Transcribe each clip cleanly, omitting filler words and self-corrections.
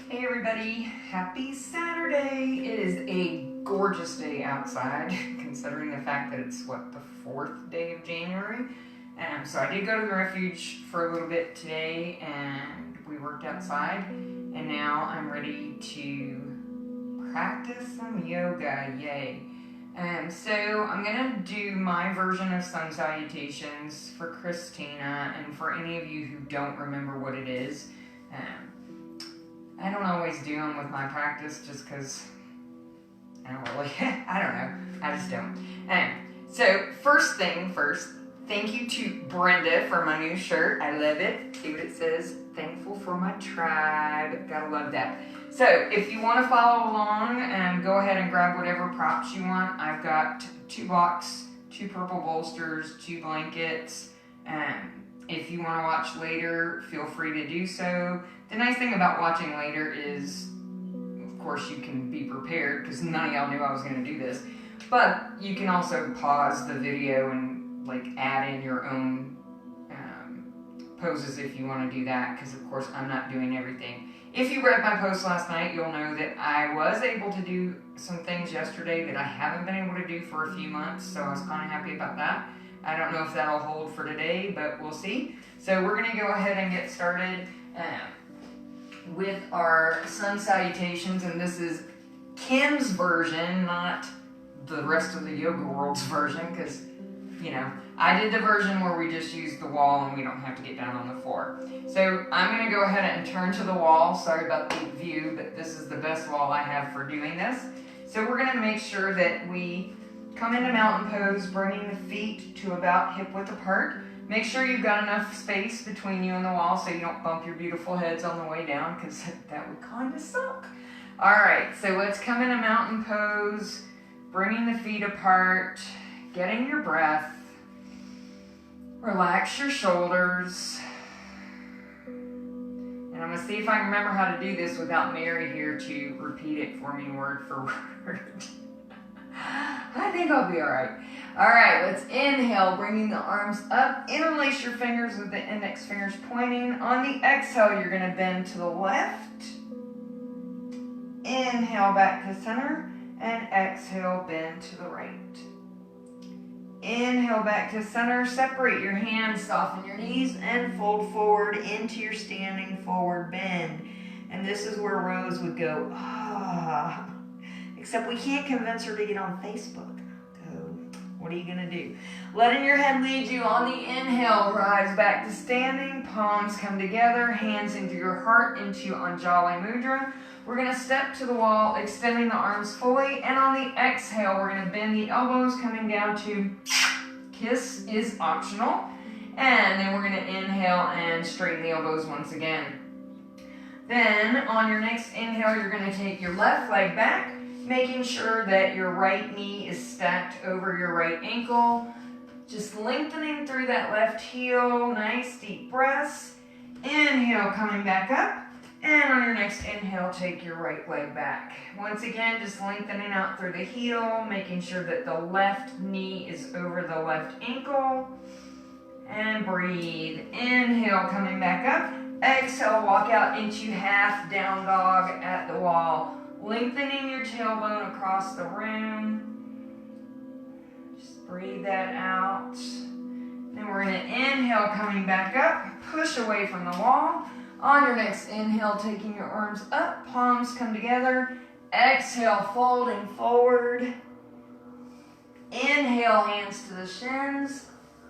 Hey everybody, happy Saturday. It is a gorgeous day outside, considering the fact that it's, the 4th day of January. So I did go to the refuge for a little bit today, and we worked outside, and now I'm ready to practice some yoga, yay. So I'm going to do my version of sun salutations for Christina, and for any of you who don't remember what it is, I don't always do them with my practice just because I don't really, I don't know, I just don't. So first thing first, thank you to Brenda for my new shirt. I love it. See what it says? Thankful for my tribe. Gotta love that. So if you want to follow along, go ahead and grab whatever props you want. I've got 2 blocks, 2 purple bolsters, 2 blankets. If you want to watch later, feel free to do so. The nice thing about watching later is, of course, you can be prepared because none of y'all knew I was going to do this. But you can also pause the video and add in your own poses if you want to do that, because of course I'm not doing everything. If you read my post last night, you'll know that I was able to do some things yesterday that I haven't been able to do for a few months, so I was kind of happy about that. I don't know if that'll hold for today, but we'll see. So we're going to go ahead and get started with our sun salutations, and this is Kim's version, not the rest of the yoga world's version, because, I did the version where we just use the wall and we don't have to get down on the floor. So I'm going to go ahead and turn to the wall. Sorry about the view, but this is the best wall I have for doing this. So we're going to make sure that we come into mountain pose, bringing the feet to about hip width apart. Make sure you've got enough space between you and the wall so you don't bump your beautiful heads on the way down, because that would kind of suck. All right, so let's come into mountain pose, bringing the feet apart, getting your breath. Relax your shoulders. And I'm going to see if I can remember how to do this without Mary here to repeat it for me word for word. I think I'll be all right. All right, let's inhale, bringing the arms up. Interlace your fingers with the index fingers pointing. On the exhale, you're going to bend to the left. Inhale back to center, and exhale, bend to the right. Inhale back to center. Separate your hands, soften your knees, and fold forward into your standing forward bend. And this is where Rose would go, ah. Except we can't convince her to get on Facebook. So what are you going to do? Letting your head lead you on the inhale. Rise back to standing. Palms come together. Hands into your heart, into Anjali Mudra. We're going to step to the wall, extending the arms fully. And on the exhale, we're going to bend the elbows, coming down to kiss is optional. And then we're going to inhale and straighten the elbows once again. Then on your next inhale, you're going to take your left leg back, making sure that your right knee is stacked over your right ankle. Just lengthening through that left heel. Nice deep breaths. Inhale, coming back up. And on your next inhale, take your right leg back. Once again, just lengthening out through the heel, making sure that the left knee is over the left ankle. And breathe. Inhale, coming back up. Exhale, walk out into half down dog at the wall. Lengthening your tailbone across the room. Just breathe that out. Then we're going to inhale, coming back up. Push away from the wall. On your next inhale, taking your arms up. Palms come together. Exhale, folding forward. Inhale, hands to the shins.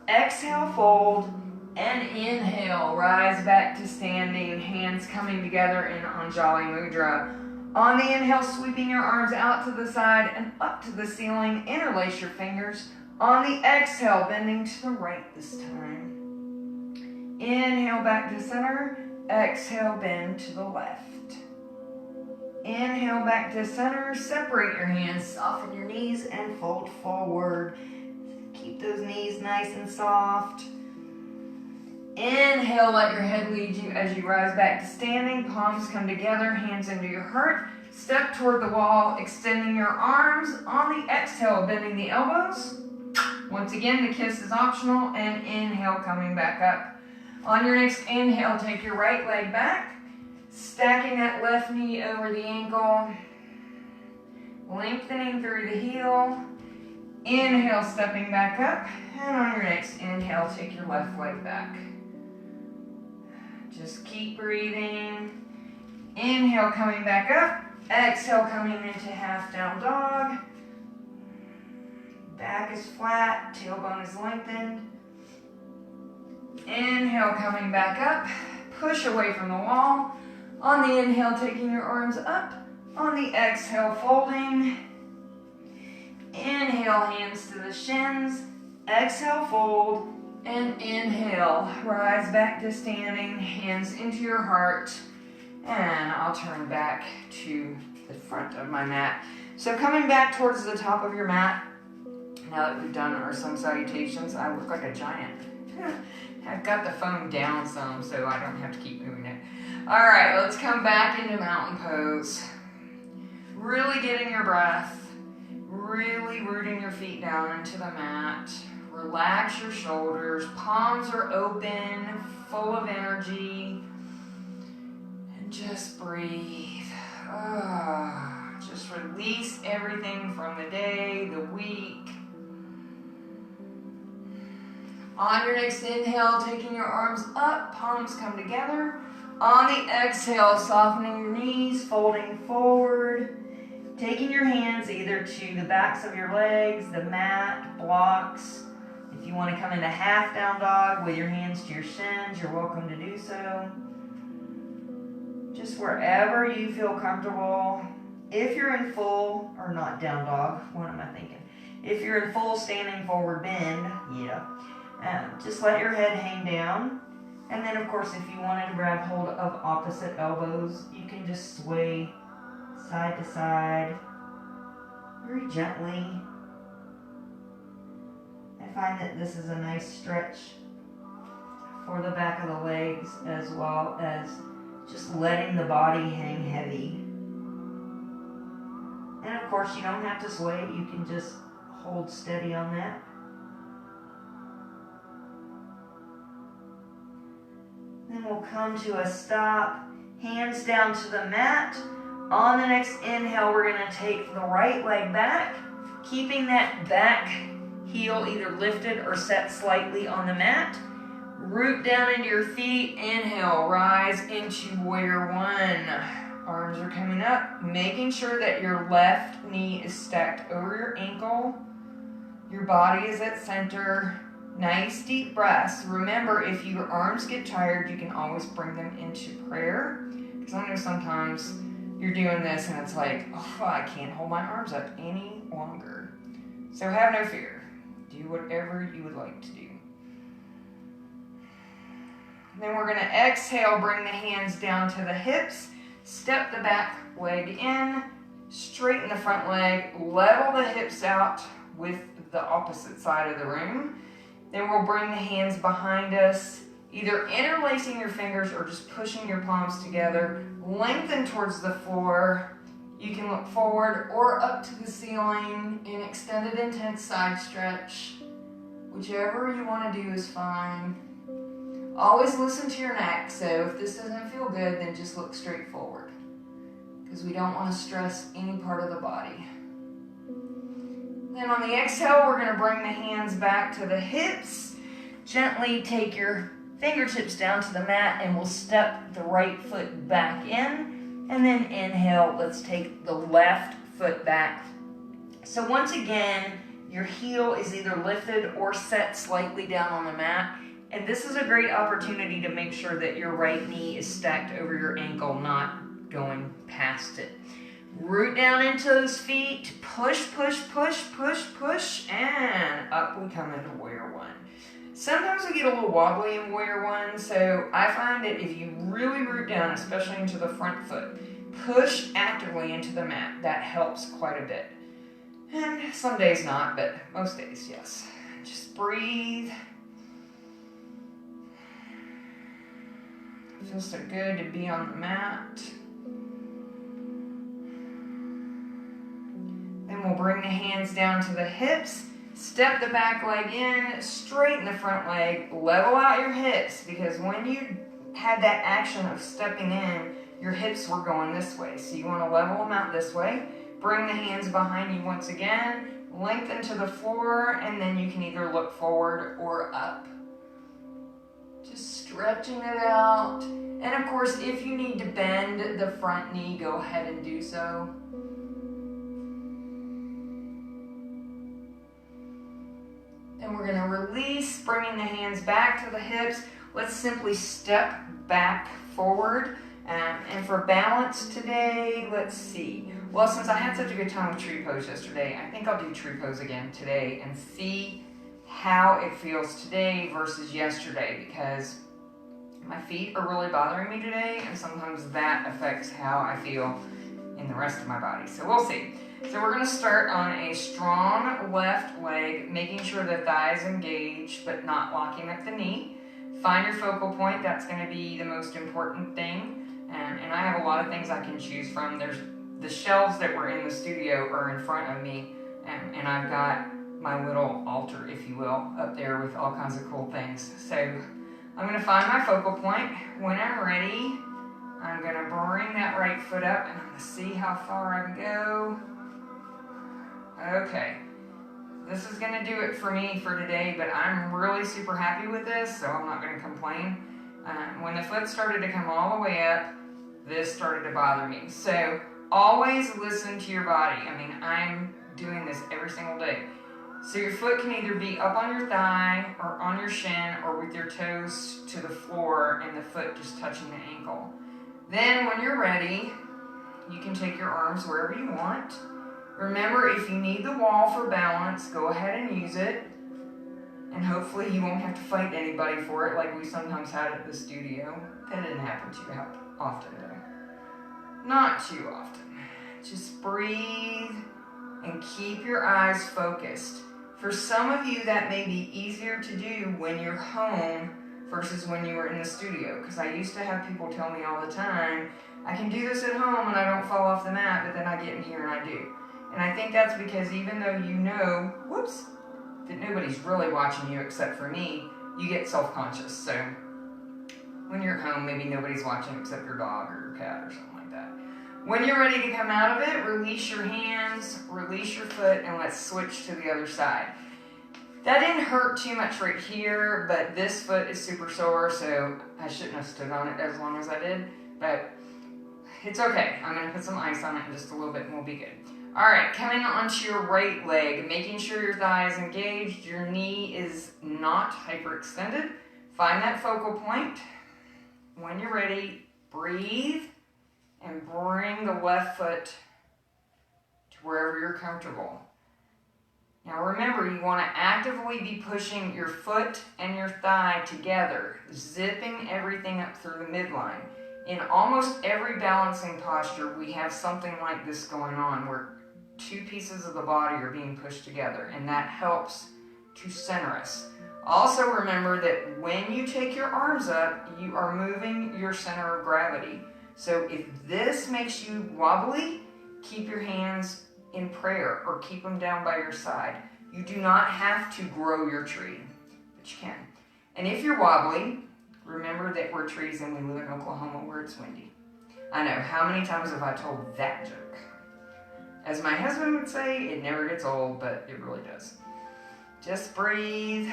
Exhale, fold. And inhale, rise back to standing. Hands coming together in Anjali Mudra. On the inhale, sweeping your arms out to the side and up to the ceiling. Interlace your fingers. On the exhale, bending to the right this time. Inhale back to center. Exhale, bend to the left. Inhale back to center. Separate your hands. Soften your knees and fold forward. Keep those knees nice and soft. Inhale, let your head lead you as you rise back to standing. Palms come together, hands into your heart. Step toward the wall, extending your arms. On the exhale, bending the elbows. Once again, the kiss is optional. And inhale, coming back up. On your next inhale, take your right leg back. Stacking that left knee over the ankle. Lengthening through the heel. Inhale, stepping back up. And on your next inhale, take your left leg back. Just keep breathing. Inhale, coming back up. Exhale, coming into half down dog. Back is flat, tailbone is lengthened. Inhale, coming back up. Push away from the wall. On the inhale, taking your arms up. On the exhale, folding. Inhale, hands to the shins. Exhale, fold. And inhale, rise back to standing, hands into your heart. And I'll turn back to the front of my mat. So coming back towards the top of your mat, now that we've done our sun salutations, I look like a giant. I've got the phone down some so I don't have to keep moving it. All right, let's come back into mountain pose. Really getting your breath, really rooting your feet down into the mat. Relax your shoulders, palms are open, full of energy. And just breathe. Just release everything from the day, the week. On your next inhale, taking your arms up, palms come together. On the exhale, softening your knees, folding forward. Taking your hands either to the backs of your legs, the mat, blocks. If you want to come into half down dog with your hands to your shins, you're welcome to do so. Just wherever you feel comfortable. If you're in full, or not down dog, what am I thinking? If you're in full standing forward bend, just let your head hang down. And then of course, if you wanted to grab hold of opposite elbows, you can just sway side to side, very gently. I find that this is a nice stretch for the back of the legs, as well as just letting the body hang heavy. And of course, you don't have to sway, you can just hold steady on that. Then we'll come to a stop, hands down to the mat. On the next inhale, we're going to take the right leg back, keeping that back heel either lifted or set slightly on the mat. Root down into your feet. Inhale, rise into warrior one. Arms are coming up, making sure that your left knee is stacked over your ankle. Your body is at center. Nice deep breaths. Remember, if your arms get tired, you can always bring them into prayer. Because I know sometimes you're doing this and it's like, oh, I can't hold my arms up any longer. So have no fear. Do whatever you would like to do. Then we're going to exhale, bring the hands down to the hips, step the back leg in, straighten the front leg, level the hips out with the opposite side of the room. Then we'll bring the hands behind us, either interlacing your fingers or just pushing your palms together. Lengthen towards the floor. You can look forward or up to the ceiling in extended intense side stretch. Whichever you want to do is fine. Always listen to your neck, so if this doesn't feel good, then just look straight forward. Because we don't want to stress any part of the body. Then on the exhale, we're going to bring the hands back to the hips. Gently take your fingertips down to the mat and we'll step the right foot back in. And then inhale, let's take the left foot back. So once again, your heel is either lifted or set slightly down on the mat. And this is a great opportunity to make sure that your right knee is stacked over your ankle, not going past it. Root down into those feet, push, push, push, push, push, and up we come into warrior one. Sometimes we get a little wobbly in warrior one, so I find that if you really root down, especially into the front foot, push actively into the mat. That helps quite a bit. And some days not, but most days, yes. Just breathe. It feels so good to be on the mat. Then we'll bring the hands down to the hips, step the back leg in, straighten the front leg, level out your hips, because when you have that action of stepping in, your hips were going this way. So you want to level them out this way. Bring the hands behind you once again. Lengthen to the floor, and then you can either look forward or up. Just stretching it out. And of course, if you need to bend the front knee, go ahead and do so. And we're going to release, bringing the hands back to the hips. Let's simply step back forward. And for balance today, let's see. Well, since I had such a good time with tree pose yesterday, I think I'll do tree pose again today and see how it feels today versus yesterday, because my feet are really bothering me today, and sometimes that affects how I feel in the rest of my body. So we'll see. So we're going to start on a strong left leg, making sure the thigh is engaged, but not locking up the knee. Find your focal point. That's going to be the most important thing. And I have a lot of things I can choose from. There's the shelves that were in the studio are in front of me, and I've got my little altar, if you will, up there with all kinds of cool things. So I'm going to find my focal point. When I'm ready, I'm going to bring that right foot up, and I'm going to see how far I can go. Okay. This is going to do it for me for today, but I'm really super happy with this, so I'm not going to complain. When the foot started to come all the way up, this started to bother me. So always listen to your body. I mean, I'm doing this every single day. So your foot can either be up on your thigh or on your shin or with your toes to the floor and the foot just touching the ankle. Then when you're ready, you can take your arms wherever you want. Remember, if you need the wall for balance, go ahead and use it. And hopefully you won't have to fight anybody for it like we sometimes had at the studio. That didn't happen too often though. Not too often. Just breathe and keep your eyes focused. For some of you, that may be easier to do when you're home versus when you were in the studio. Because I used to have people tell me all the time, I can do this at home and I don't fall off the mat, but then I get in here and I do. And I think that's because even though you know, that nobody's really watching you except for me, you get self-conscious. So when you're at home, maybe nobody's watching except your dog or your cat or something like that. When you're ready to come out of it, release your hands, release your foot, and let's switch to the other side. That didn't hurt too much right here, but this foot is super sore, so I shouldn't have stood on it as long as I did, but it's okay. I'm going to put some ice on it in just a little bit and we'll be good. All right, coming onto your right leg, making sure your thigh is engaged, your knee is not hyperextended. Find that focal point. When you're ready, breathe and bring the left foot to wherever you're comfortable. Now remember, you want to actively be pushing your foot and your thigh together, zipping everything up through the midline. In almost every balancing posture, we have something like this going on where two pieces of the body are being pushed together, and that helps to center us. Also remember that when you take your arms up, you are moving your center of gravity. So if this makes you wobbly, keep your hands in prayer or keep them down by your side. You do not have to grow your tree, but you can. And if you're wobbly, remember that we're trees and we live in Oklahoma where it's windy. I know, how many times have I told that joke? As my husband would say, it never gets old, but it really does. Just breathe.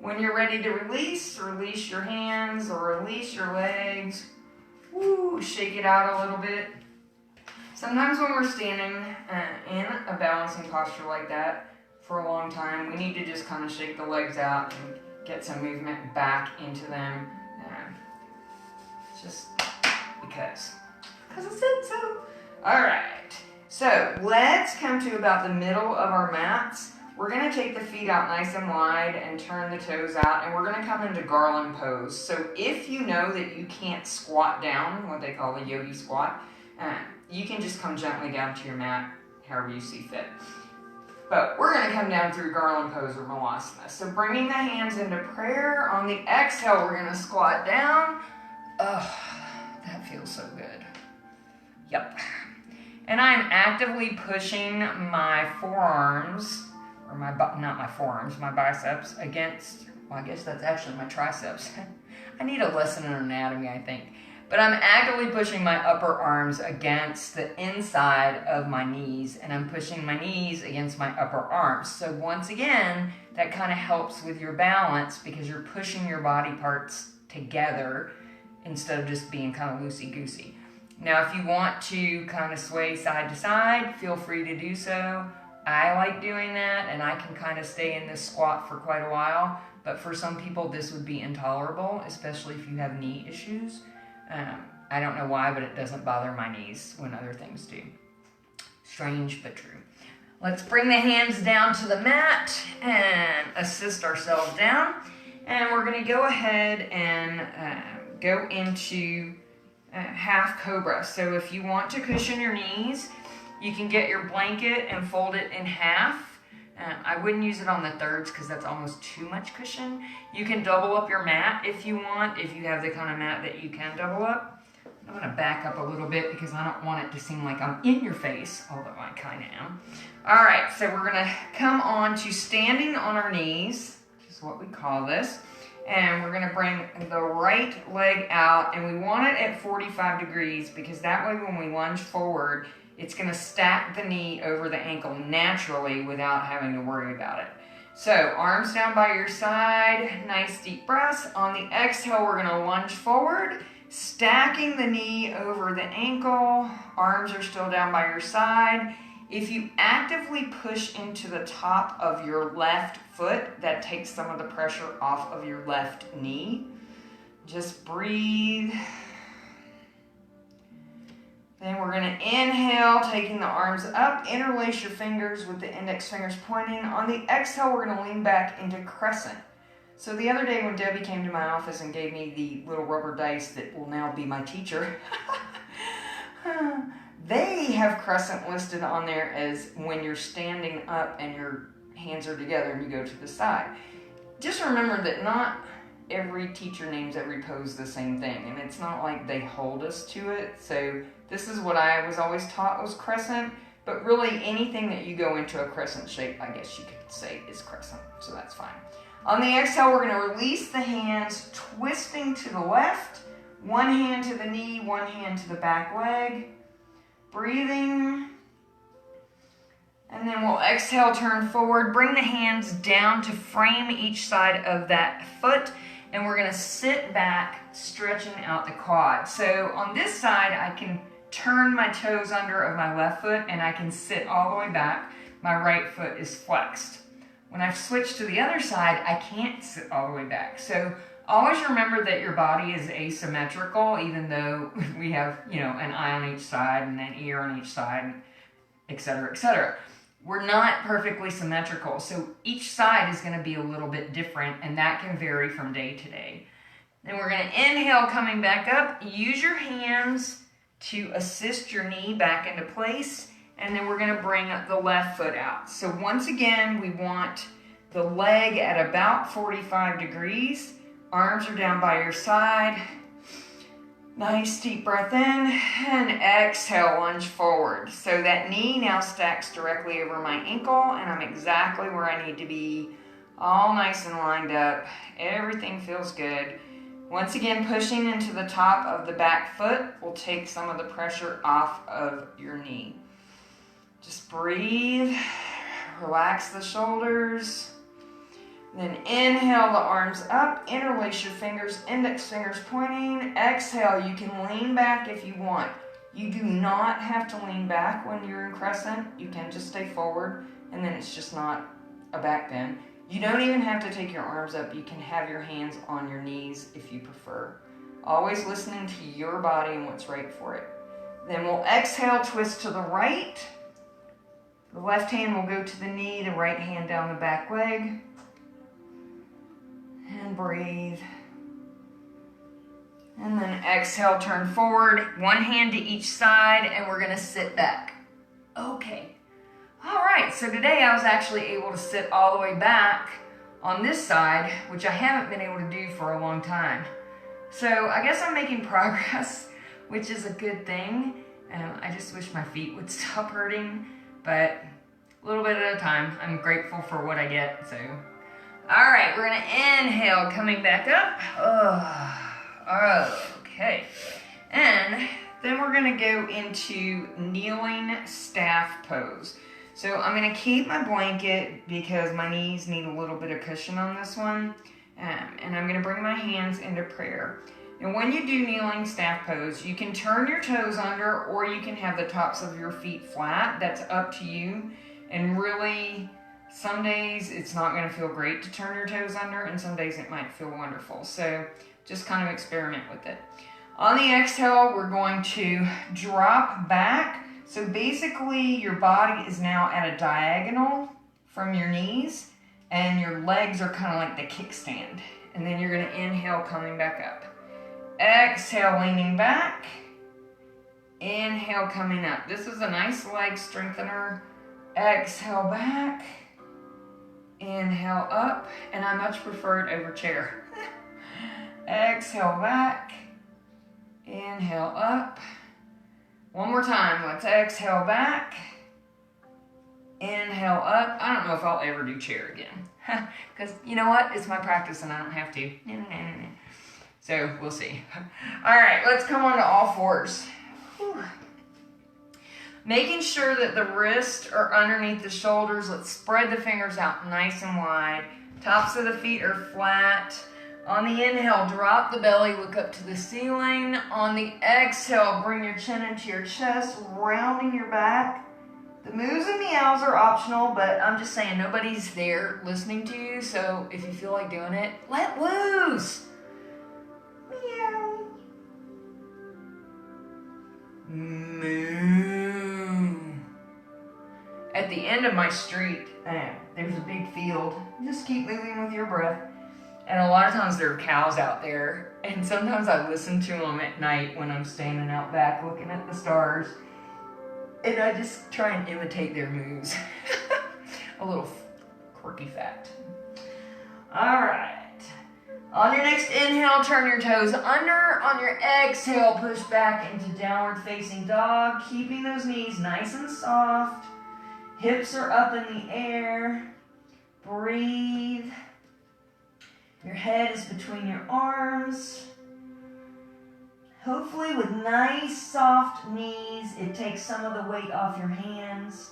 When you're ready to release your hands or release your legs. Woo, shake it out a little bit. Sometimes when we're standing in a balancing posture like that for a long time, we need to just kind of shake the legs out and get some movement back into them. Just because I said so. All right, so let's come to about the middle of our mats. We're going to take the feet out nice and wide and turn the toes out, and we're going to come into garland pose. So if you know that you can't squat down, what they call the yogi squat, you can just come gently down to your mat, however you see fit. But we're going to come down through garland pose or malasana. So bringing the hands into prayer. On the exhale, we're going to squat down. Oh, that feels so good. Yep. And I'm actively pushing my forearms, or not my forearms, my biceps against, well, I guess that's actually my triceps. I need a lesson in anatomy, I think. But I'm actively pushing my upper arms against the inside of my knees, and I'm pushing my knees against my upper arms. So once again, that kind of helps with your balance because you're pushing your body parts together instead of just being kind of loosey-goosey. Now, if you want to kind of sway side to side, feel free to do so. I like doing that, and I can kind of stay in this squat for quite a while. But for some people, this would be intolerable, especially if you have knee issues. I don't know why, but it doesn't bother my knees when other things do. Strange, but true. Let's bring the hands down to the mat and assist ourselves down. And we're going to go ahead and go into half cobra. So if you want to cushion your knees, you can get your blanket and fold it in half. I wouldn't use it on the thirds because that's almost too much cushion. You can double up your mat if you want, if you have the kind of mat that you can double up. I'm going to back up a little bit because I don't want it to seem like I'm in your face, although I kind of am. All right, so we're going to come on to standing on our knees, which is what we call this. And we're going to bring the right leg out, and we want it at 45 degrees because that way when we lunge forward, it's going to stack the knee over the ankle naturally without having to worry about it. So arms down by your side, nice deep breaths. On the exhale, we're going to lunge forward, stacking the knee over the ankle. Arms are still down by your side. If you actively push into the top of your left foot, that takes some of the pressure off of your left knee. Just breathe. Then we're going to inhale, taking the arms up, interlace your fingers with the index fingers pointing. On the exhale, we're going to lean back into crescent. So the other day when Debbie came to my office and gave me the little rubber dice that will now be my teacher, they have crescent listed on there as when you're standing up and your hands are together and you go to the side. Just remember that not every teacher names every pose the same thing, and it's not like they hold us to it. So this is what I was always taught was crescent, but really anything that you go into a crescent shape, I guess you could say is crescent, so that's fine. On the exhale, we're going to release the hands, twisting to the left, one hand to the knee, one hand to the back leg, breathing. And then we'll exhale, turn forward, bring the hands down to frame each side of that foot, and we're going to sit back, stretching out the quad. So on this side, I can turn my toes under of my left foot, and I can sit all the way back. My right foot is flexed. When I've switched to the other side, I can't sit all the way back. So always remember that your body is asymmetrical, even though we have, an eye on each side and an ear on each side, etc., etc. We're not perfectly symmetrical, so each side is going to be a little bit different, and that can vary from day to day. Then we're going to inhale, coming back up. Use your hands to assist your knee back into place, and then we're going to bring the left foot out. So once again, we want the leg at about 45 degrees. Arms are down by your side. Nice deep breath in, and exhale, lunge forward. So that knee now stacks directly over my ankle, and I'm exactly where I need to be, all nice and lined up. Everything feels good. Once again, pushing into the top of the back foot will take some of the pressure off of your knee. Just breathe, relax the shoulders. Then inhale the arms up, interlace your fingers, index fingers pointing. Exhale, you can lean back if you want. You do not have to lean back when you're in crescent. You can just stay forward, and then it's just not a back bend. You don't even have to take your arms up. You can have your hands on your knees if you prefer. Always listening to your body and what's right for it. Then we'll exhale, twist to the right. The left hand will go to the knee, the right hand down the back leg. And breathe. And then exhale, turn forward, one hand to each side, and we're going to sit back. Okay. All right, so today I was actually able to sit all the way back on this side, which I haven't been able to do for a long time. So I guess I'm making progress, which is a good thing. I just wish my feet would stop hurting, but a little bit at a time. I'm grateful for what I get, so. All right, we're going to inhale, coming back up. Okay. And then we're gonna go into kneeling staff pose. So I'm gonna keep my blanket because my knees need a little bit of cushion on this one. And I'm gonna bring my hands into prayer. And when you do kneeling staff pose, you can turn your toes under or you can have the tops of your feet flat. That's up to you. And really, some days it's not gonna feel great to turn your toes under, and some days it might feel wonderful. So just kind of experiment with it. On the exhale, we're going to drop back. So basically your body is now at a diagonal from your knees and your legs are kind of like the kickstand. And then you're gonna inhale, coming back up. Exhale, leaning back. Inhale, coming up. This is a nice leg strengthener. Exhale back. Inhale up. And I much prefer it over chair. Exhale back. Inhale up. One more time. Let's exhale back. Inhale up. I don't know if I'll ever do chair again. Because you know what? It's my practice and I don't have to. So we'll see. All right, let's come on to all fours. Whew. Making sure that the wrists are underneath the shoulders. Let's spread the fingers out nice and wide. Tops of the feet are flat. On the inhale, drop the belly, look up to the ceiling. On the exhale, bring your chin into your chest, rounding your back. The moves and meows are optional, but I'm just saying nobody's there listening to you, so if you feel like doing it, let loose. Meow. Moo. At the end of my street, there's a big field. Just keep moving with your breath. And a lot of times there are cows out there, and sometimes I listen to them at night when I'm standing out back looking at the stars, and I just try and imitate their moves. A little quirky fact. All right. On your next inhale, turn your toes under. On your exhale, push back into downward facing dog, keeping those knees nice and soft. Hips are up in the air. Breathe. Your head is between your arms. Hopefully with nice soft knees, it takes some of the weight off your hands.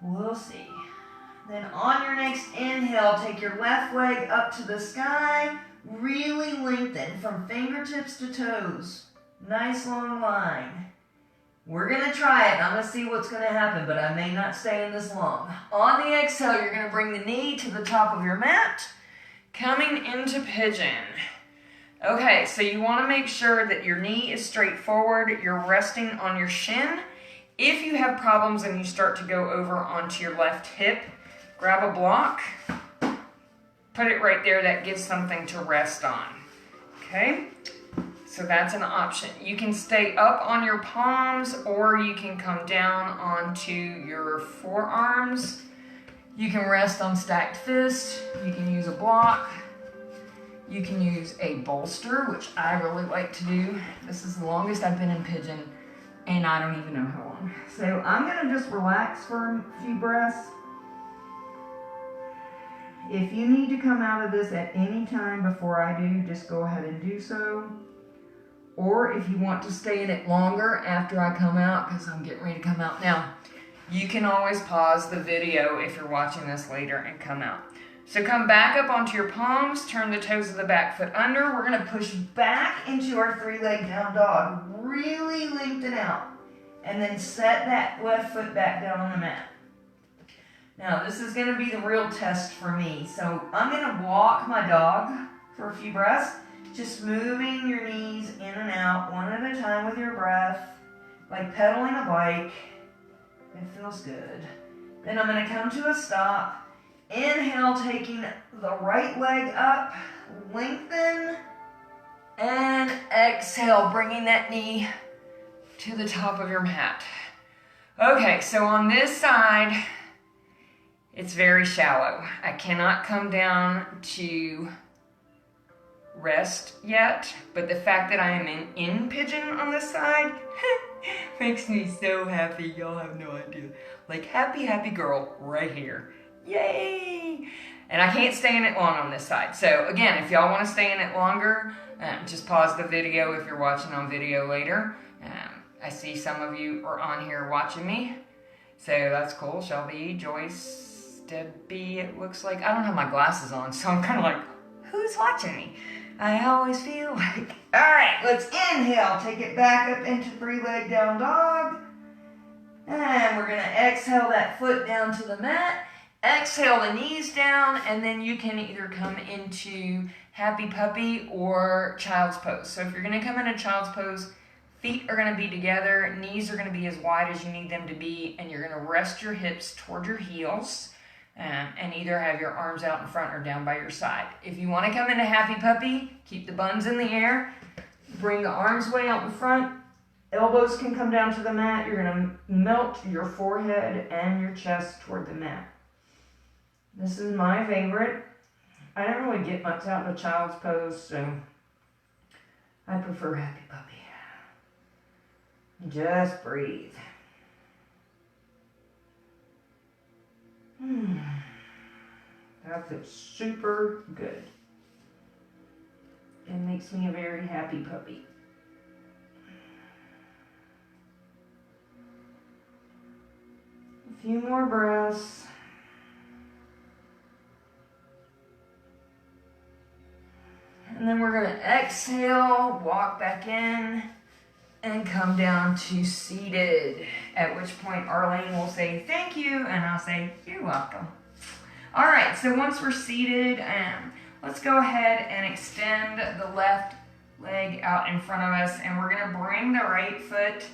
We'll see. Then on your next inhale, take your left leg up to the sky. Really lengthen from fingertips to toes. Nice long line. We're going to try it. I'm going to see what's going to happen, but I may not stay in this long. On the exhale, you're going to bring the knee to the top of your mat. Coming into pigeon. Okay, so you want to make sure that your knee is straight forward. You're resting on your shin. If you have problems and you start to go over onto your left hip, grab a block, put it right there. That gives something to rest on. Okay, so that's an option. You can stay up on your palms or you can come down onto your forearms. You can rest on stacked fists. You can use a block. You can use a bolster, which I really like to do. This is the longest I've been in pigeon, and I don't even know how long. So I'm gonna just relax for a few breaths. If you need to come out of this at any time before I do, just go ahead and do so. Or if you want to stay in it longer after I come out, because I'm getting ready to come out now, you can always pause the video if you're watching this later and come out. So come back up onto your palms, turn the toes of the back foot under. We're gonna push back into our 3-leg down dog. Really lengthen out. And then set that left foot back down on the mat. Now this is gonna be the real test for me. So I'm gonna walk my dog for a few breaths. Just moving your knees in and out one at a time with your breath. Like pedaling a bike. It feels good. Then I'm going to come to a stop. Inhale, taking the right leg up. Lengthen. And exhale, bringing that knee to the top of your mat. Okay, so on this side, it's very shallow. I cannot come down to rest yet, but the fact that I am in pigeon on this side makes me so happy. Y'all have no idea. Like happy, happy girl right here. Yay! And I can't stay in it long on this side. So again, if y'all want to stay in it longer, Just pause the video if you're watching on video later. I see some of you are on here watching me, so that's cool. Shelby, Joyce, Debbie, it looks like. I don't have my glasses on, so I'm kind of like, who's watching me? I always feel like. All right, let's inhale. Take it back up into 3-leg down dog. And we're going to exhale that foot down to the mat. Exhale the knees down, and then you can either come into happy puppy or child's pose. So if you're going to come into child's pose, feet are going to be together, knees are going to be as wide as you need them to be, and you're going to rest your hips toward your heels, and either have your arms out in front or down by your side. If you want to come into happy puppy, keep the buns in the air, bring the arms way out in front, elbows can come down to the mat. You're going to melt your forehead and your chest toward the mat. This is my favorite. I don't really get much out of child's pose, so I prefer happy puppy. Just breathe. That feels super good. It makes me a very happy puppy. A few more breaths. And then we're going to exhale, walk back in, and come down to seated. At which point Arlene will say thank you, and I'll say you're welcome. All right, so once we're seated, let's go ahead and extend the left leg out in front of us, and we're going to bring the right foot.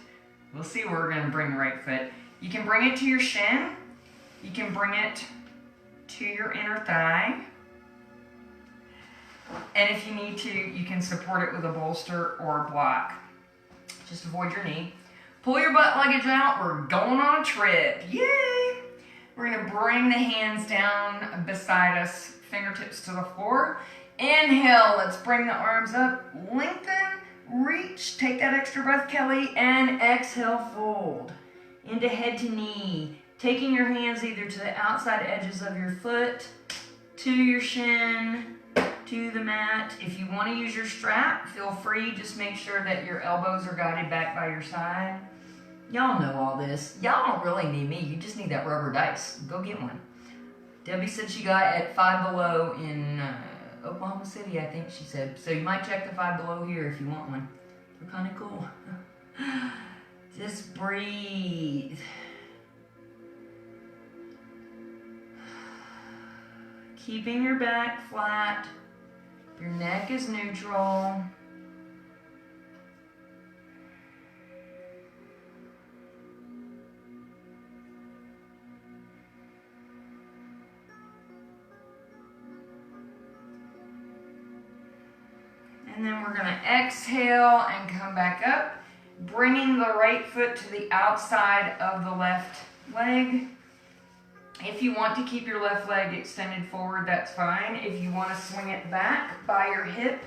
We'll see where we're going to bring the right foot. You can bring it to your shin. You can bring it to your inner thigh. And if you need to, you can support it with a bolster or a block. Just avoid your knee. Pull your butt luggage out. We're going on a trip. Yay! We're going to bring the hands down beside us, fingertips to the floor. Inhale, let's bring the arms up. Lengthen, reach, take that extra breath, Kelly, and exhale, fold into head to knee. Taking your hands either to the outside edges of your foot, to your shin, to the mat. If you want to use your strap, feel free. Just make sure that your elbows are guided back by your side. Y'all know all this. Y'all don't really need me. You just need that rubber dice. Go get one. Debbie said she got at Five Below in Oklahoma City, I think she said. So you might check the Five Below here if you want one. They're kind of cool. Just breathe. Keeping your back flat. Your neck is neutral. And then we're going to exhale and come back up, bringing the right foot to the outside of the left leg. If you want to keep your left leg extended forward, that's fine. If you want to swing it back by your hip,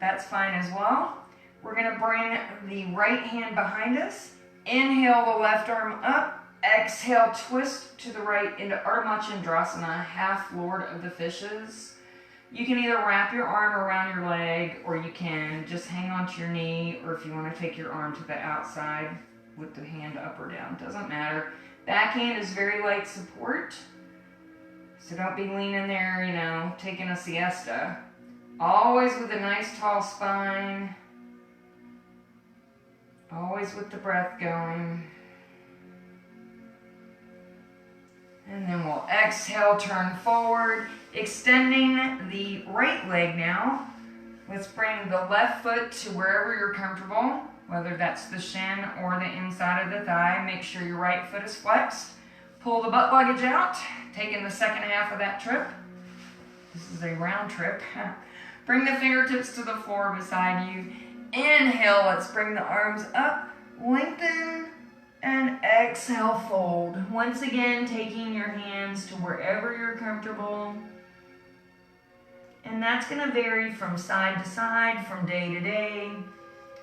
that's fine as well. We're going to bring the right hand behind us. Inhale the left arm up. Exhale, twist to the right into Ardha Chandrasana, half Lord of the Fishes. You can either wrap your arm around your leg, or you can just hang onto your knee, or if you want to take your arm to the outside with the hand up or down, doesn't matter. Backhand is very light support, so don't be leaning there, taking a siesta. Always with a nice tall spine. Always with the breath going. And then we'll exhale, turn forward, extending the right leg now. Let's bring the left foot to wherever you're comfortable, whether that's the shin or the inside of the thigh. Make sure your right foot is flexed. Pull the butt luggage out, taking the second half of that trip. This is a round trip. Bring the fingertips to the floor beside you. Inhale, let's bring the arms up, lengthen, and exhale, fold. Once again, taking your hands to wherever you're comfortable. And that's going to vary from side to side, from day to day.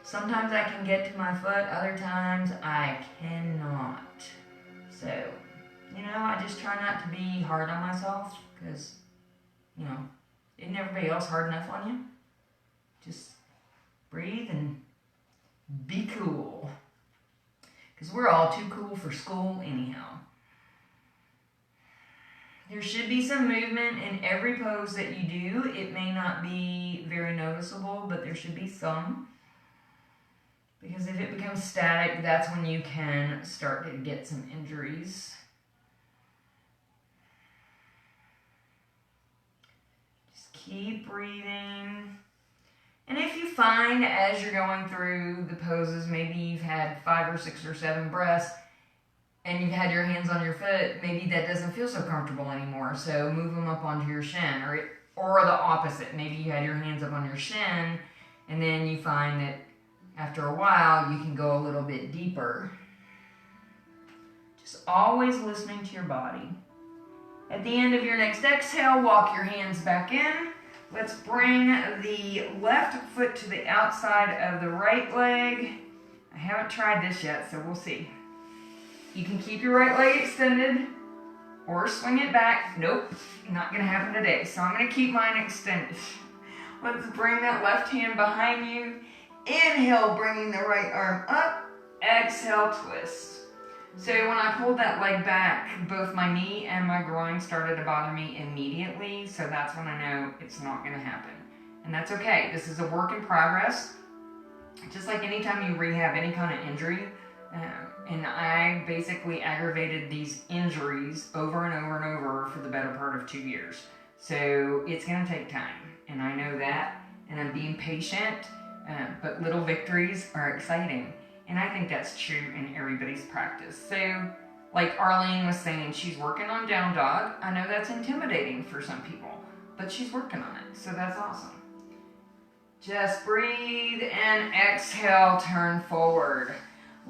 Sometimes I can get to my foot, other times I cannot. So, I just try not to be hard on myself, because, isn't everybody else hard enough on you? Just Breathe and be cool. Because we're all too cool for school anyhow. There should be some movement in every pose that you do. It may not be very noticeable, but there should be some. Because if it becomes static, that's when you can start to get some injuries. Just keep breathing. And if you find as you're going through the poses, maybe you've had 5 or 6 or 7 breaths, and you've had your hands on your foot, maybe that doesn't feel so comfortable anymore. So move them up onto your shin, or the opposite. Maybe you had your hands up on your shin, and then you find that after a while, you can go a little bit deeper. Just always listening to your body. At the end of your next exhale, walk your hands back in. Let's bring the left foot to the outside of the right leg. I haven't tried this yet, so we'll see. You can keep your right leg extended or swing it back. Nope, not gonna happen today. So I'm gonna keep mine extended. Let's bring that left hand behind you. Inhale, bringing the right arm up. Exhale, twist. So when I pulled that leg back, both my knee and my groin started to bother me immediately. So that's when I know it's not gonna happen. And that's okay. This is a work in progress. Just like anytime you rehab any kind of injury, and I basically aggravated these injuries over and over and over for the better part of 2 years. So it's going to take time, and I know that, and I'm being patient, but little victories are exciting. And I think that's true in everybody's practice. So like Arlene was saying, she's working on down dog. I know that's intimidating for some people, but she's working on it, so that's awesome. Just breathe and exhale, turn forward.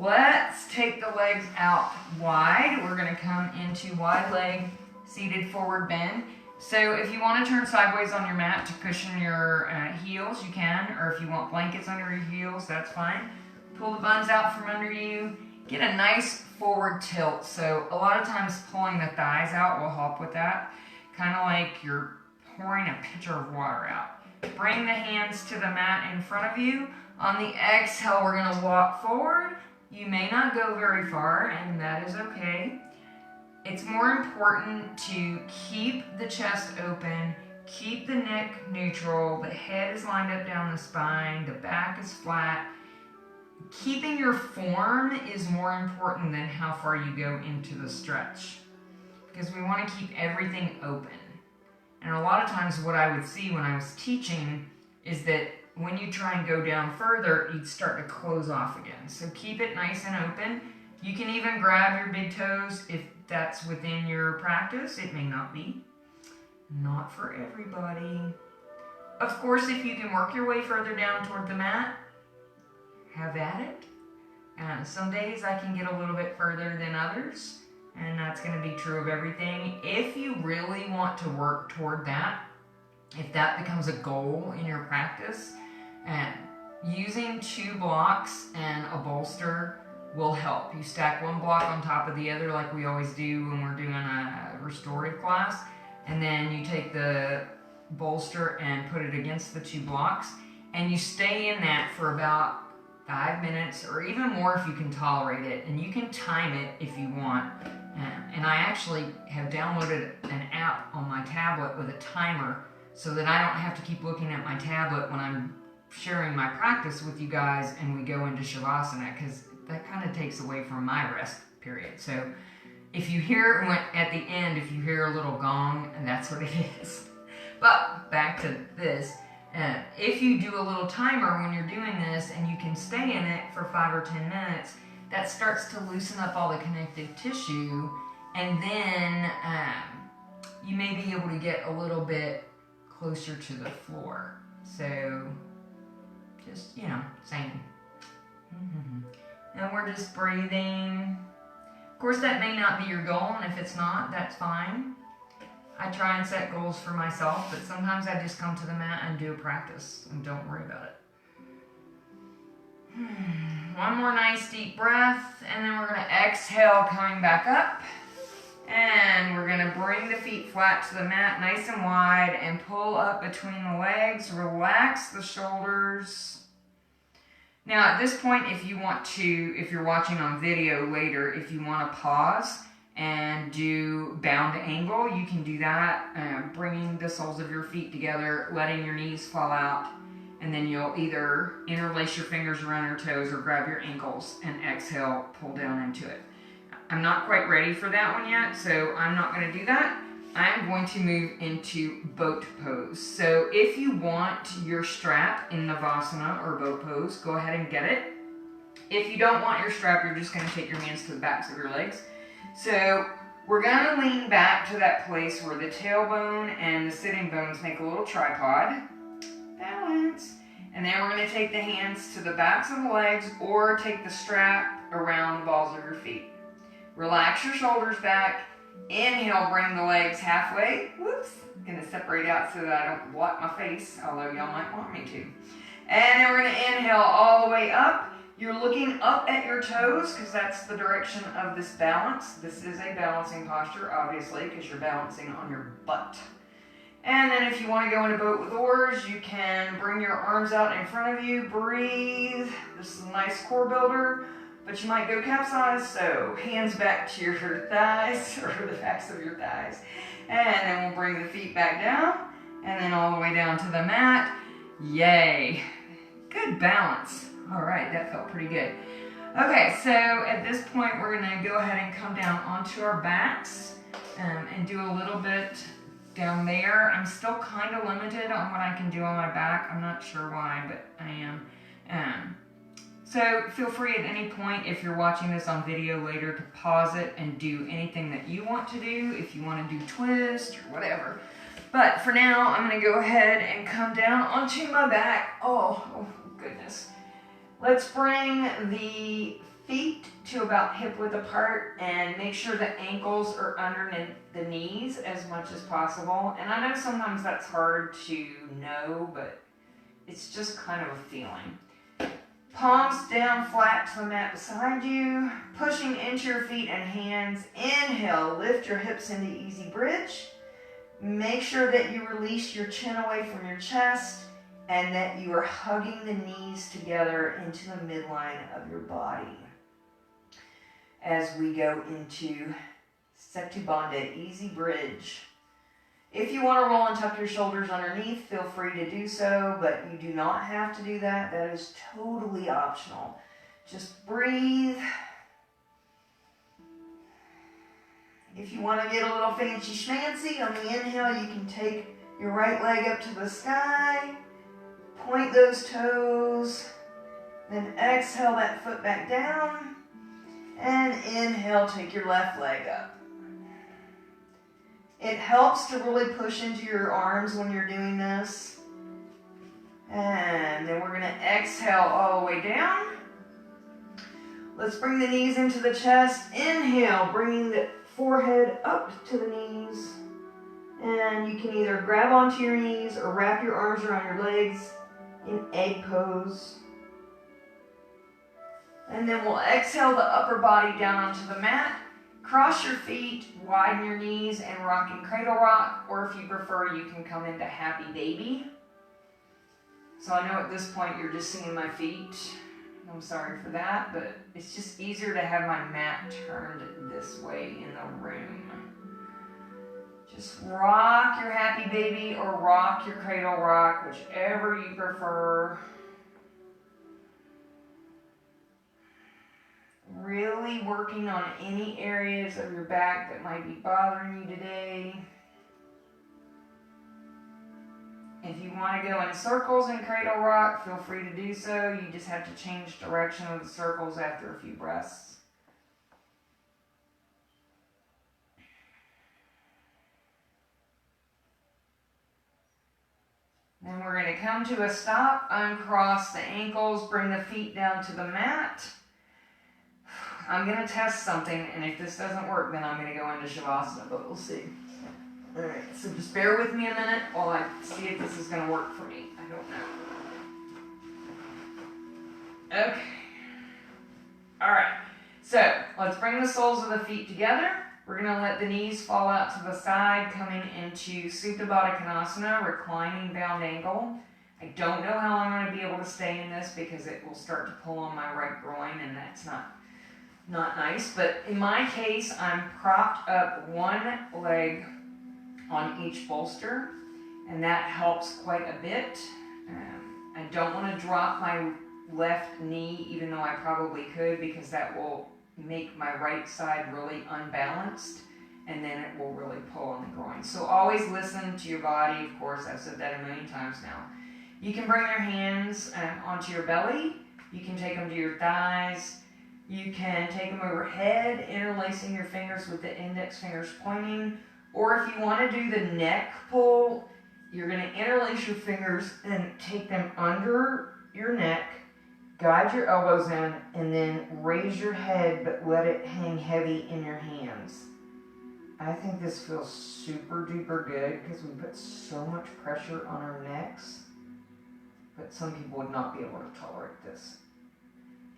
Let's take the legs out wide. We're going to come into wide leg, seated forward bend. So if you want to turn sideways on your mat to cushion your heels, you can. Or if you want blankets under your heels, that's fine. Pull the buns out from under you. Get a nice forward tilt. So a lot of times pulling the thighs out will help with that. Kind of like you're pouring a pitcher of water out. Bring the hands to the mat in front of you. On the exhale, we're going to walk forward. You may not go very far, and that is okay. It's more important to keep the chest open, keep the neck neutral, the head is lined up down the spine, the back is flat. Keeping your form is more important than how far you go into the stretch, because we want to keep everything open. And a lot of times what I would see when I was teaching is that when you try and go down further, you'd start to close off again. So keep it nice and open. You can even grab your big toes if that's within your practice. It may not be. Not for everybody. Of course, if you can work your way further down toward the mat, have at it. Some days I can get a little bit further than others, and that's going to be true of everything. If you really want to work toward that, if that becomes a goal in your practice, and using 2 blocks and a bolster will help. You stack one block on top of the other like we always do when we're doing a restorative class, and then you take the bolster and put it against the 2 blocks, and you stay in that for about 5 minutes or even more if you can tolerate it, and you can time it if you want. And I actually have downloaded an app on my tablet with a timer so that I don't have to keep looking at my tablet when I'm sharing my practice with you guys and we go into Shavasana, because that kind of takes away from my rest period. So if you hear at the end, if you hear a little gong, and that's what it is. But back to this, if you do a little timer when you're doing this and you can stay in it for 5 or 10 minutes, that starts to loosen up all the connective tissue, and then you may be able to get a little bit closer to the floor. So just, saying. And we're just breathing. Of course, that may not be your goal, and if it's not, that's fine. I try and set goals for myself, but sometimes I just come to the mat and do a practice and don't worry about it. One more nice deep breath, and then we're going to exhale, coming back up. And we're going to bring the feet flat to the mat, nice and wide, and pull up between the legs. Relax the shoulders. Now at this point, if you're watching on video later, if you want to pause and do bound angle, you can do that, bringing the soles of your feet together, letting your knees fall out, and then you'll either interlace your fingers around your toes or grab your ankles and exhale, pull down into it. I'm not quite ready for that one yet, so I'm not going to do that. I'm going to move into boat pose. So if you want your strap in Navasana or boat pose, go ahead and get it. If you don't want your strap, you're just going to take your hands to the backs of your legs. So we're going to lean back to that place where the tailbone and the sitting bones make a little tripod. Balance. And then we're going to take the hands to the backs of the legs or take the strap around the balls of your feet. Relax your shoulders back. Inhale, bring the legs halfway. Whoops. I'm going to separate out so that I don't block my face, although y'all might want me to. And then we're going to inhale all the way up. You're looking up at your toes because that's the direction of this balance. This is a balancing posture, obviously, because you're balancing on your butt. And then if you want to go in a boat with oars, you can bring your arms out in front of you. Breathe. This is a nice core builder, but you might go capsize. So hands back to your thighs, or the backs of your thighs. And then we'll bring the feet back down, and then all the way down to the mat. Yay. Good balance. All right, that felt pretty good. Okay, so at this point, we're going to go ahead and come down onto our backs and do a little bit down there. I'm still kind of limited on what I can do on my back. I'm not sure why, but I am. So feel free at any point, if you're watching this on video later, to pause it and do anything that you want to do, if you want to do twist or whatever. But for now, I'm going to go ahead and come down onto my back. Oh goodness. Let's bring the feet to about hip width apart and make sure the ankles are underneath the knees as much as possible. And I know sometimes that's hard to know, but it's just kind of a feeling. Palms down flat to the mat beside you, pushing into your feet and hands. Inhale, lift your hips into easy bridge. Make sure that you release your chin away from your chest and that you are hugging the knees together into the midline of your body. As we go into Setu Bandha, easy bridge. If you want to roll and tuck your shoulders underneath, feel free to do so, but you do not have to do that. That is totally optional. Just breathe. If you want to get a little fancy schmancy, on the inhale, you can take your right leg up to the sky, point those toes, then exhale that foot back down, and inhale, take your left leg up. It helps to really push into your arms when you're doing this. And then we're going to exhale all the way down. Let's bring the knees into the chest. Inhale, bringing the forehead up to the knees. And you can either grab onto your knees or wrap your arms around your legs in egg pose. And then we'll exhale the upper body down onto the mat. Cross your feet, widen your knees, and rock in cradle rock. Or if you prefer, you can come into happy baby. So I know at this point you're just seeing my feet. I'm sorry for that, but it's just easier to have my mat turned this way in the room. Just rock your happy baby or rock your cradle rock, whichever you prefer. Really working on any areas of your back that might be bothering you today. If you want to go in circles in cradle rock, feel free to do so. You just have to change direction of the circles after a few breaths. Then we're going to come to a stop, uncross the ankles, bring the feet down to the mat. I'm going to test something, and if this doesn't work, then I'm going to go into Shavasana, but we'll see. Alright, so just bear with me a minute while I see if this is going to work for me. I don't know. Okay. Alright, so let's bring the soles of the feet together. We're going to let the knees fall out to the side, coming into Supta Baddha Konasana, reclining bound angle. I don't know how long I'm going to be able to stay in this because it will start to pull on my right groin, and that's not nice. But in my case, I'm propped up one leg on each bolster, and that helps quite a bit. I don't want to drop my left knee, even though I probably could, because that will make my right side really unbalanced, and then it will really pull on the groin. So always listen to your body. Of course, I've said that a million times now. You can bring your hands onto your belly. You can take them to your thighs. You can take them overhead, interlacing your fingers with the index fingers pointing. Or if you want to do the neck pull, you're going to interlace your fingers and take them under your neck, guide your elbows in, and then raise your head, but let it hang heavy in your hands. I think this feels super duper good because we put so much pressure on our necks, but some people would not be able to tolerate this.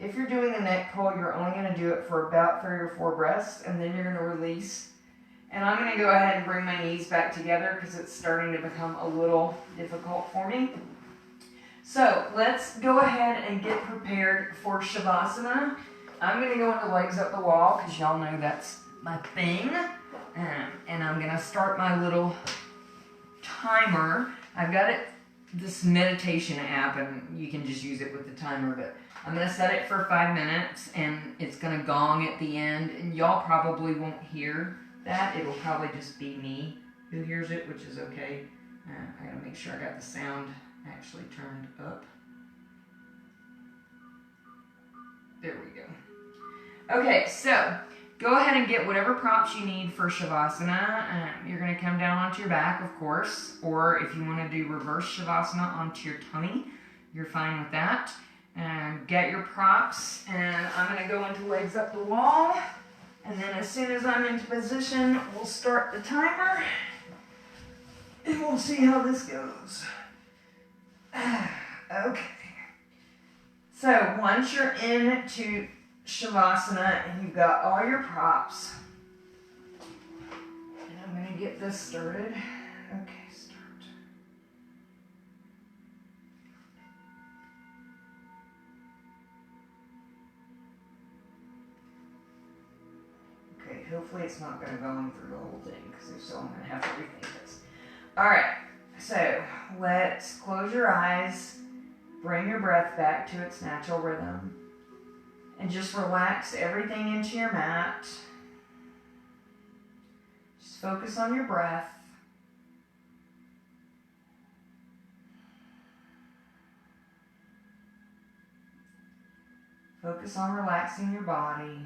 If you're doing the neck pull, you're only going to do it for about 3 or 4 breaths, and then you're going to release. And I'm going to go ahead and bring my knees back together because it's starting to become a little difficult for me. So let's go ahead and get prepared for Shavasana. I'm going to go into legs up the wall because y'all know that's my thing. And I'm going to start my little timer. I've got this meditation app, and you can just use it with the timer, but I'm going to set it for 5 minutes, and it's going to gong at the end, and y'all probably won't hear that. It'll probably just be me who hears it, which is okay. I got to make sure I got the sound actually turned up. There we go. Okay, so go ahead and get whatever props you need for Shavasana. You're going to come down onto your back, of course, or if you want to do reverse Shavasana onto your tummy, you're fine with that. Get your props, and I'm going to go into legs up the wall, and then as soon as I'm into position, we'll start the timer, and we'll see how this goes. Okay. So once you're into Shavasana and you've got all your props, and I'm going to get this started. Okay, start. Okay, hopefully it's not going to go in through the whole thing, because if so, I'm going to have to rethink this. Alright, so let's close your eyes, bring your breath back to its natural rhythm, and just relax everything into your mat. Just focus on your breath. Focus on relaxing your body.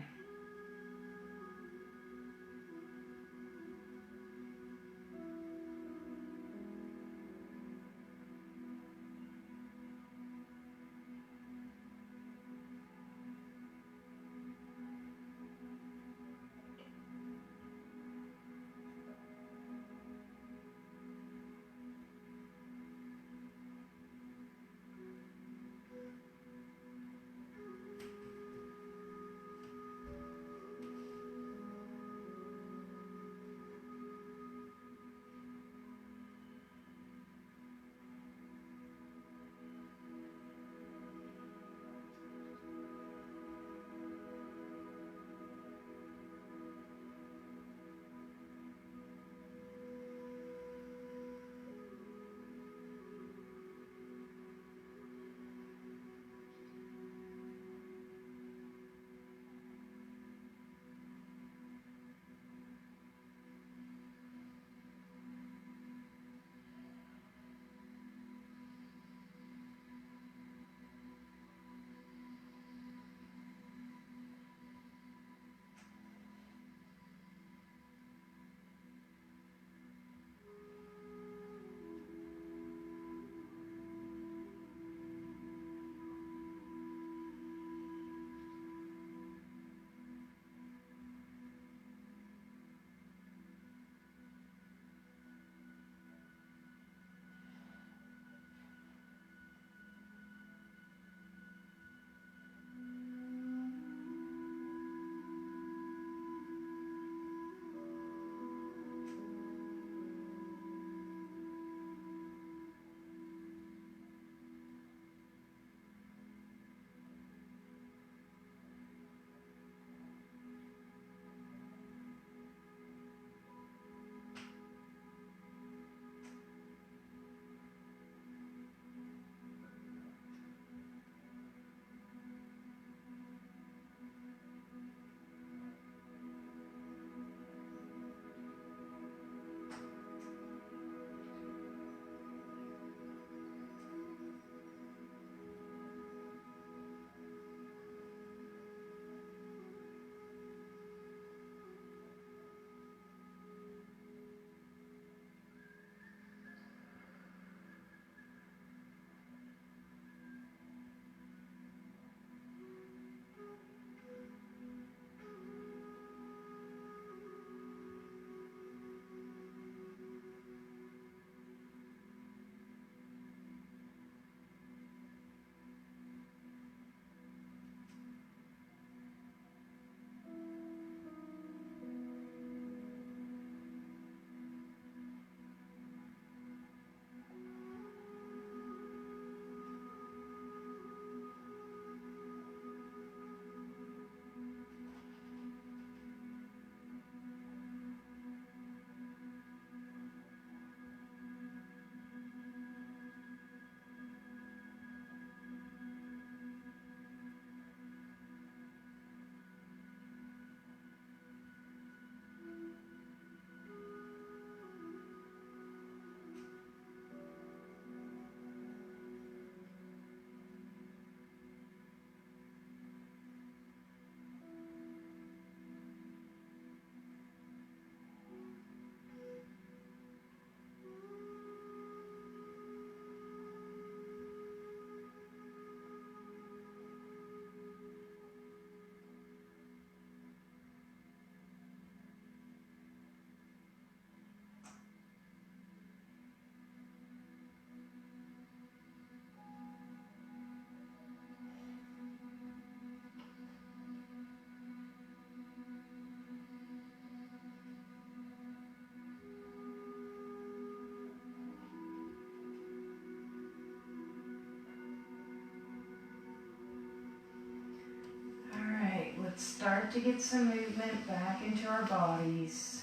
Let's start to get some movement back into our bodies.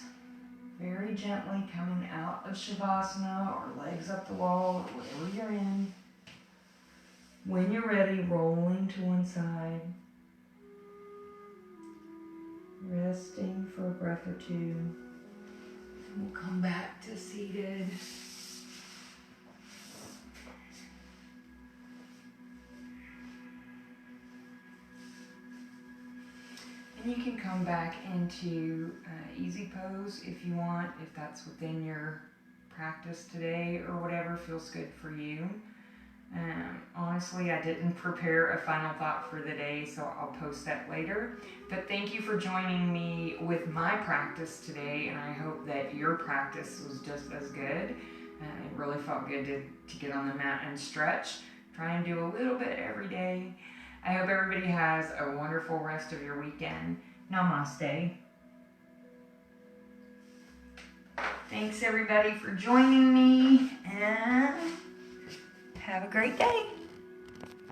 Very gently coming out of Shavasana or legs up the wall or whatever you're in. When you're ready, rolling to one side. Resting for a breath or two. We'll come back to seated. And you can come back into easy pose if you want, if that's within your practice today or whatever feels good for you. Honestly, I didn't prepare a final thought for the day, so I'll post that later. But thank you for joining me with my practice today, and I hope that your practice was just as good. It really felt good to get on the mat and stretch. Try and do a little bit every day. I hope everybody has a wonderful rest of your weekend. Namaste. Thanks everybody for joining me, and have a great day.